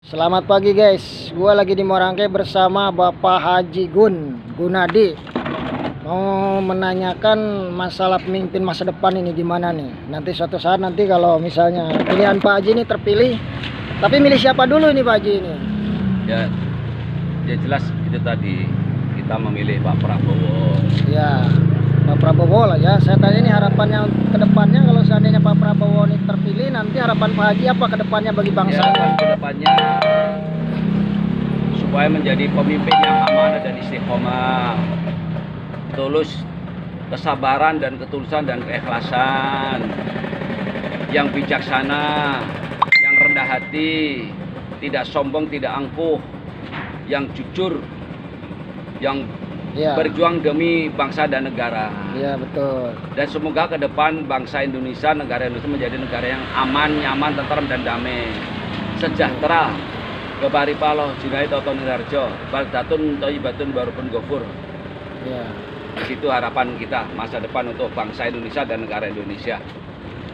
Selamat pagi guys, gua lagi di Morangke bersama Bapak Haji Gunadi. Mau menanyakan masalah pemimpin masa depan ini gimana nih. Nanti suatu saat nanti kalau misalnya pilihan Pak Haji ini terpilih, tapi milih siapa dulu nih Pak Haji ini? Ya jelas itu tadi kita memilih Pak Prabowo. Ya, Pak Prabowo lah ya. Saya tanya ini harapannya ke depannya kalau seandainya Pak Prabowo ini terpilih, nanti harapan Pak Haji apa ke depannya bagi bangsa? Ya, ke depannya supaya menjadi pemimpin yang amanah dan istiqomah, tulus, kesabaran dan ketulusan dan keikhlasan, yang bijaksana, yang rendah hati, tidak sombong, tidak angkuh, yang jujur, yang berjuang demi bangsa dan negara. Iya betul. Dan semoga ke depan bangsa Indonesia, negara Indonesia menjadi negara yang aman, nyaman, tentram dan damai, sejahtera. Kebaripaloh Junaid Toto Nirarjo, baldatun thayyibatun barokun ghafur. Ya. Di situ harapan kita masa depan untuk bangsa Indonesia dan negara Indonesia.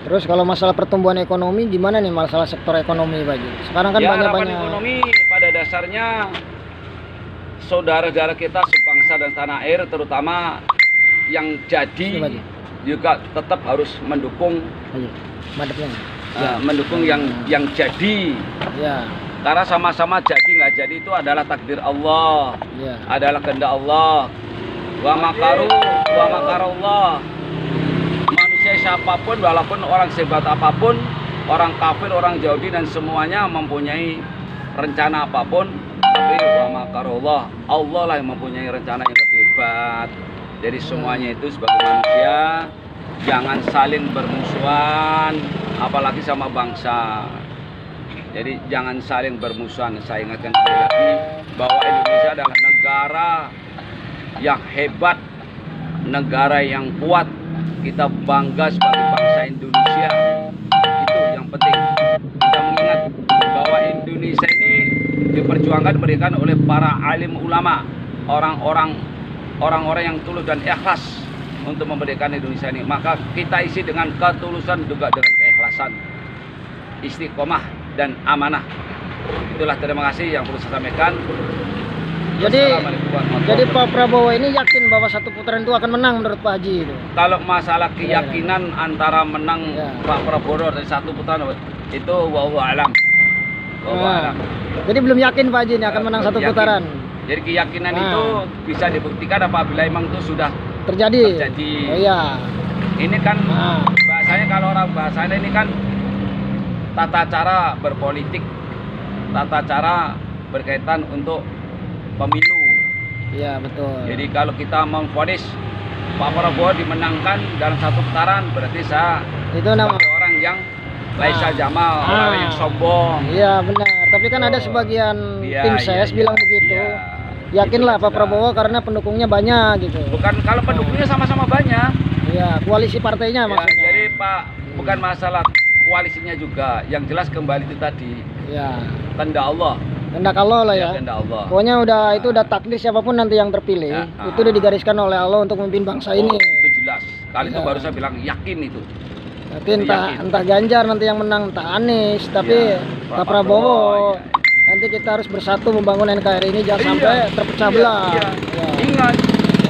Terus kalau masalah pertumbuhan ekonomi gimana nih, masalah sektor ekonomi Pak Haji? Sekarang kan ya, banyak harapan ekonomi pada dasarnya saudara-saudara kita sebangsa dan tanah air, terutama yang jadi juga tetap harus mendukung mendukung yang jadi. Ya. Karena sama-sama jadi nggak jadi itu adalah takdir Allah, adalah kehendak Allah. Wa makaru wa makarullah. Manusia siapapun, walaupun orang sehebat apapun, orang kafir, orang Yahudi dan semuanya mempunyai rencana apapun, tapi wa makarullah, Allah lah yang mempunyai rencana yang lebih hebat. Jadi semuanya itu sebagai manusia jangan saling bermusuhan, apalagi sama bangsa. Jadi jangan saling bermusuhan. Saya ingatkan sekali lagi bahwa Indonesia adalah negara yang hebat, negara yang kuat. Kita bangga sebagai bangsa Indonesia. Itu yang penting. Kita mengingat bahwa Indonesia ini diperjuangkan, diberikan oleh para alim ulama, orang-orang yang tulus dan ikhlas untuk memberikan Indonesia ini. Maka kita isi dengan ketulusan juga dengan keikhlasan, istiqomah dan amanah. Itulah, terima kasih yang perlu saya sampaikan. Jadi Pak Prabowo ini yakin bahwa satu putaran itu akan menang menurut Pak Haji itu? Kalau masalah keyakinan antara menang Pak Prabowo dari satu putaran itu wallahu alam. Jadi belum yakin Pak Haji ini akan menang satu putaran. Jadi keyakinan itu bisa dibuktikan apabila memang itu sudah terjadi. Oh iya. Ini kan bahasanya, kalau orang bahasanya ini kan tata cara berpolitik, tata cara berkaitan untuk pemilu. Iya betul. Jadi kalau kita memvonis Pak Prabowo dimenangkan dalam satu putaran, berarti saya itu sebagai orang yang laisa jamal, orang yang sombong. Iya benar. Tapi kan ada sebagian tim ses bilang begitu. Yakinlah Pak Prabowo karena pendukungnya banyak gitu. Bukan, kalau pendukungnya sama-sama banyak. Iya, koalisi partainya maksudnya. Jadi Pak, bukan masalah koalisinya juga. Yang jelas kembali itu tadi. Ya. Kehendak Allah. Kehendak Allah lah ya. Kehendak Allah. Pokoknya itu udah takdir siapapun nanti yang terpilih. Itu udah digariskan oleh Allah untuk memimpin bangsa ini. Itu jelas. Kali itu baru saya bilang yakin itu. Tapi entah Ganjar nanti yang menang, entah Anies, tapi Pak Prabowo. Nanti kita harus bersatu membangun NKRI ini jangan sampai terpecah belah. Ingat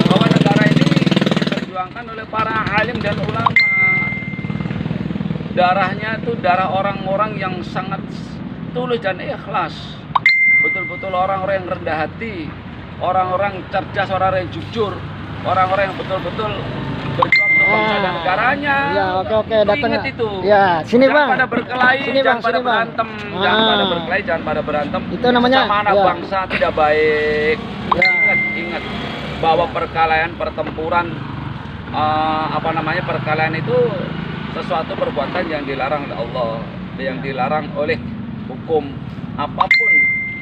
bahwa negara ini diperjuangkan oleh para alim dan ulama. Darahnya itu darah orang-orang yang sangat tulus dan ikhlas. Betul-betul orang-orang yang rendah hati, orang-orang cerdas, orang-orang yang jujur, orang-orang yang betul-betul berjuang untuk bangsa dan negaranya. Ya, oke, datang. Ingat itu. Ya, sini Bang. Jangan pada berkelahi, jangan pada berantem, jangan pada berkelahi, jangan pada berantem. Itu namanya sama anak bangsa tidak baik. Ingat bahwa perkelahian, pertempuran, perkelahian itu sesuatu perbuatan yang dilarang oleh Allah, yang dilarang oleh hukum apapun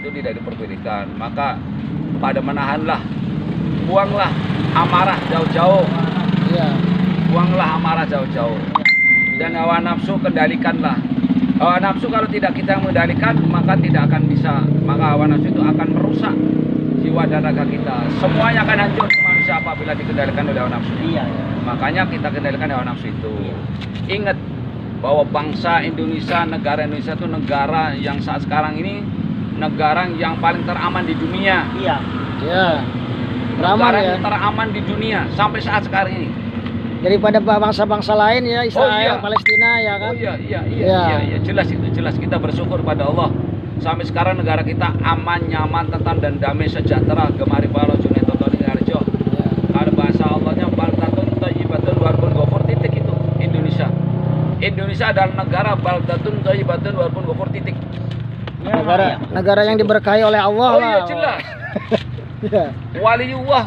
itu tidak diperbolehkan. Maka pada menahanlah, buanglah amarah jauh-jauh. Buanglah amarah jauh-jauh. Dan hawa nafsu kendalikanlah. Hawa nafsu kalau tidak kita mengendalikan maka tidak akan bisa. Maka hawa nafsu itu akan merusak jiwa dan raga kita. Semuanya akan hancur manusia apabila dikendalikan oleh hawa nafsu. Makanya kita kendalikan hawa nafsu itu. Ingat bahwa bangsa Indonesia, negara Indonesia itu negara yang saat sekarang ini negara yang paling teraman di dunia. Iya. Ya. Negara Teraman ya. yang teraman di dunia sampai saat sekarang ini. Daripada bangsa-bangsa lain ya, Israel, iya. Palestina ya kan. Oh iya, Iya. iya, jelas itu, jelas kita bersyukur pada Allah. Sampai sekarang negara kita aman, nyaman, tentram dan damai sejahtera. Gemari para junet tonton harjo. Ya. Ada bahasa Allahnya baldatun thayyibatun warbun ghafur, titik itu Indonesia. Indonesia adalah negara baldatun thayyibatun warbun ghafur, titik. Ya, Negara yang diberkahi oleh Allah Oh lah. iya, jelas. Iya. Waliullah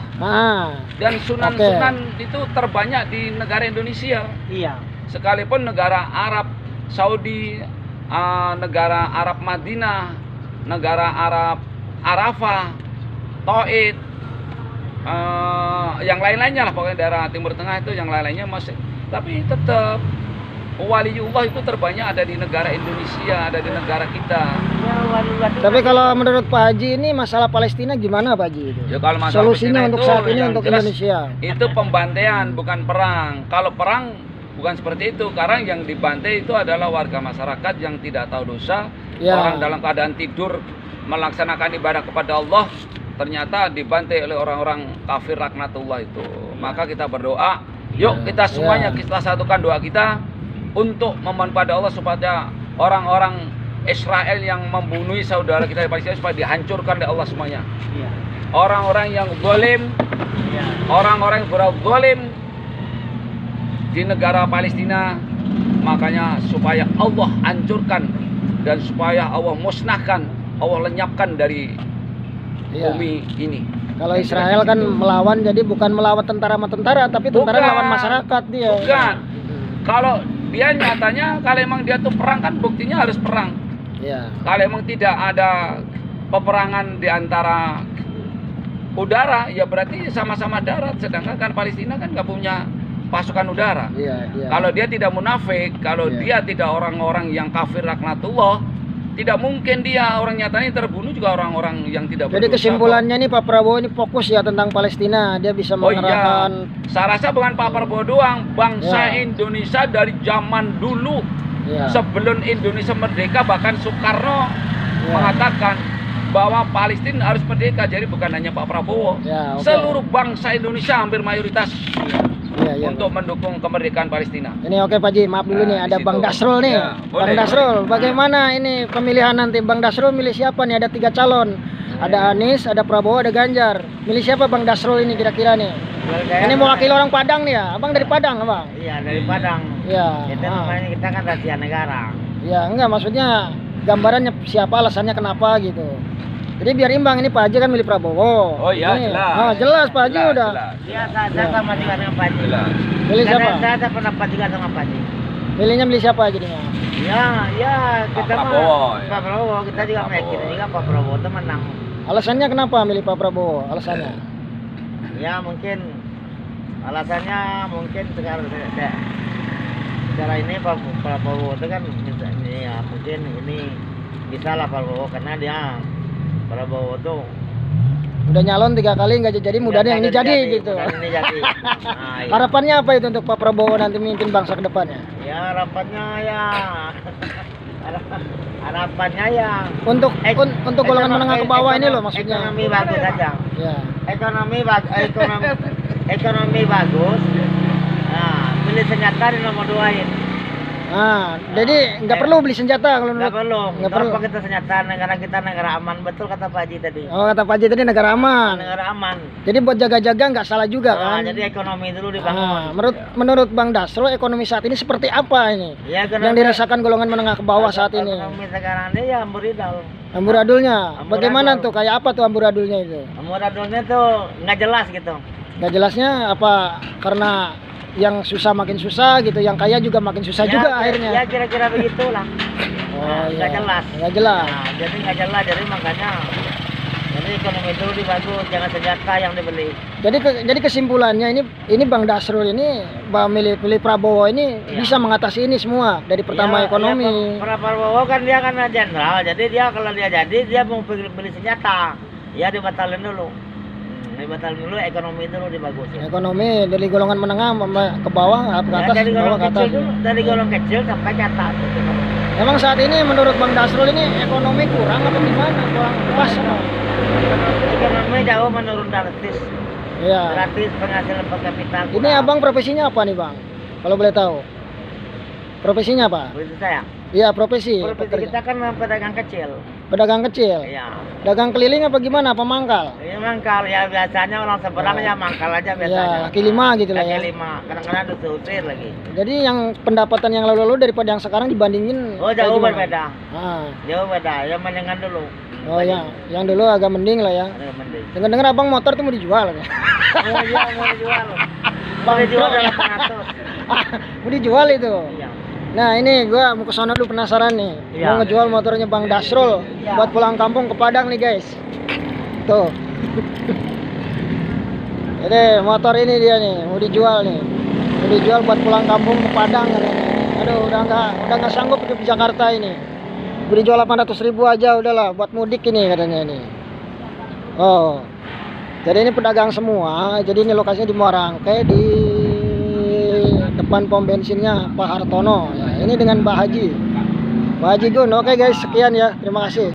dan Oke. sunan-sunan itu terbanyak di negara Indonesia. Iya. Sekalipun negara Arab Saudi, negara Arab Madinah, negara Arab Arafah, Taif, yang lain-lainnya lah, pokoknya daerah Timur Tengah itu yang lain-lainnya masih, tapi tetap waliullah itu terbanyak ada di negara Indonesia, ada di negara kita. Ya, waliullah itu Tapi kalau menurut Pak Haji ini masalah Palestina gimana Pak Haji itu? Ya, kalau masalah Solusinya Palestina untuk itu saat ini yang untuk jelas Indonesia. itu pembantaian, bukan perang. Kalau perang bukan seperti itu. Karena yang dibantai itu adalah warga masyarakat yang tidak tahu dosa, Ya. orang dalam keadaan tidur melaksanakan ibadah kepada Allah, ternyata dibantai oleh orang-orang kafir laknatullah itu. Maka kita berdoa, yuk kita semuanya kita satukan doa kita untuk memohon pada Allah supaya orang-orang Israel yang membunuh saudara kita di Palestina supaya dihancurkan oleh Allah semuanya. Iya. Orang-orang yang zalim, Iya. orang-orang yang berbuat zalim di negara Palestina, makanya supaya Allah hancurkan dan supaya Allah musnahkan, Allah lenyapkan dari Iya. bumi ini. Kalau Israel kan melawan, jadi bukan melawan tentara sama tentara, tapi tentara Bukan. lawan masyarakat dia. Bukan. Kalau dia nyatanya, kalau emang dia tuh perang kan buktinya harus perang. Iya. Kalau emang tidak ada peperangan di antara udara, ya berarti sama-sama darat. Sedangkan kan Palestina kan nggak punya pasukan udara. Iya, iya. Kalau dia tidak munafik, kalau Iya. dia tidak orang-orang yang kafir laknatullah, tidak mungkin dia orang nyatanya terbunuh juga orang-orang yang tidak Jadi berdosa. kesimpulannya nih Pak Prabowo ini fokus ya tentang Palestina, dia bisa Oh iya, mengerahkan. saya rasa bukan Pak Prabowo doang, bangsa Ya. Indonesia dari zaman dulu Ya. sebelum Indonesia merdeka, bahkan Soekarno Ya. mengatakan bahwa Palestina harus merdeka. Jadi bukan hanya Pak Prabowo, Ya, oke. seluruh bangsa Indonesia hampir mayoritas Iya, iya. untuk mendukung kemerdekaan Palestina. Ini oke Pak Haji, maaf dulu nih, Nah, ada di Bang situ. Dasrul nih. Ya, Bang boleh, Dasrul, boleh. bagaimana ini pemilihan nanti? Bang Dasrul milih siapa nih? Ada 3 calon. Ada Anies, ada Prabowo, ada Ganjar. Milih siapa Bang Dasrul ini kira-kira nih? Ini mewakili orang Padang nih ya? Abang dari Padang, Abang? Iya, dari Padang. Iya. Kita Ah. namanya kita kan rahasia negara. Ya enggak, maksudnya gambarannya siapa, alasannya kenapa gitu. Jadi biar imbang, ini Pak Haji kan milih Prabowo. Oh iya, Ini. jelas. Oh, jelas Pak Haji Jelas, udah. jelas. Iya, saya sama juga dengan Pak Haji. Jelas. Milih siapa? Saya ada pendapat juga dengan Pak Haji. Milihnya milih siapa jadinya? Ya, ya kita Pak mah Prabowo, ya. Pak Prabowo, kita juga Prabowo. meyakini juga Pak Prabowo itu menang. Alasannya kenapa milih Pak Prabowo? Alasannya? Ya mungkin alasannya mungkin secara ini Pak Prabowo itu kan misalnya ya mungkin ini bisa lah Pak Prabowo karena dia Prabowo tuh Udah nyalon 3 kali nggak jadi, mudahnya ini jadi gitu. mudah ini jadi. Nah, iya. Harapannya apa itu untuk Pak Prabowo nanti memimpin bangsa ke depannya? Ya harapannya ya harapannya ya Untuk golongan menengah ke bawah ini loh maksudnya. ekonomi bagus aja. Ya. Ekonomi bagus. Nah, beli senjata di nomor 2-in. Nah, jadi nggak perlu beli senjata kalau Nggak menurut. perlu. Nggak perlu. Apa kita senjata kita negara aman, betul kata Pak Haji tadi. Oh, kata Pak Haji tadi negara aman. Negara aman. Jadi buat jaga-jaga nggak salah juga Nah, kan? jadi ekonomi dulu Ah, dibangun. menurut Bang Dasrul, ekonomi saat ini seperti apa ini? Ya, Yang dirasakan golongan menengah ke bawah saat ini. Ekonomi sekarang ini ya amburadul. Amburadulnya, Amburadul. bagaimana tuh? Kayak apa tuh amburadulnya itu? Amburadulnya tuh nggak jelas gitu. Nggak jelasnya apa? Karena yang susah makin susah gitu, yang kaya juga makin susah juga akhirnya. Ya kira-kira begitulah. Oh, Nggak iya. jelas. Nggak jelas. Nah, jadi nggak jelas, jadi makanya jadi ekonomi dulu dibangun, jangan senjata yang dibeli. Jadi kesimpulannya ini Bang Dasrul ini pilih Prabowo ini Iya. bisa mengatasi ini semua dari pertama Ya, ekonomi. Ya, Prabowo kan dia kan jenderal, jadi dia kalau dia jadi dia mau beli senjata, ya dibatalin dulu. Dibatalin dulu, ekonomi dulu dibagusin. Ekonomi dari golongan menengah ke bawah, ke Ya, atas, dari ke bawah golongan ke atas. kecil dulu, dari golongan kecil sampai ke atas. Gitu. Emang saat ini menurut Bang Dasrul ini ekonomi kurang atau gimana? Kurang pas apa? Ekonomi jauh menurun drastis. Iya. Drastis penghasilan per kapita. Ini abang profesinya apa nih bang? Kalau boleh tahu. Profesinya apa? Begitu saya. Iya profesi. Profesi kita kan pedagang kecil. Pedagang kecil. Iya. Dagang keliling apa gimana? Apa mangkal? Ini mangkal ya biasanya orang seberang ya mangkal aja biasanya. Ya, kaki lima gitu lah ya. Kaki lima. Kadang-kadang ada seusir lagi. Jadi yang pendapatan yang lalu-lalu daripada yang sekarang dibandingin Oh kayak jauh gimana? berbeda. Ah. Jauh beda. Ya mendingan dulu. Oh ya, yang dulu agak mending lah ya. Ada mending. Dengar-dengar abang motor tuh mau dijual ya? Mau dijual. Mau dijual 800. Mau dijual itu. Iya. Nah ini gua mau ke sana dulu penasaran nih. Iya. Mau ngejual motornya Bang Dasrul Iya. buat pulang kampung ke Padang nih guys. Tuh. Jadi motor ini dia nih mau dijual nih. Mau dijual buat pulang kampung ke Padang katanya. Aduh udah nggak sanggup hidup di Jakarta ini. Mau dijual 800.000 aja udahlah buat mudik ini katanya ini. Oh. Jadi ini pedagang semua. Jadi ini lokasinya di Muarangke di depan pom bensinnya Pak Hartono ya, ini dengan Pak Haji Gun. Oke guys, sekian ya, terima kasih.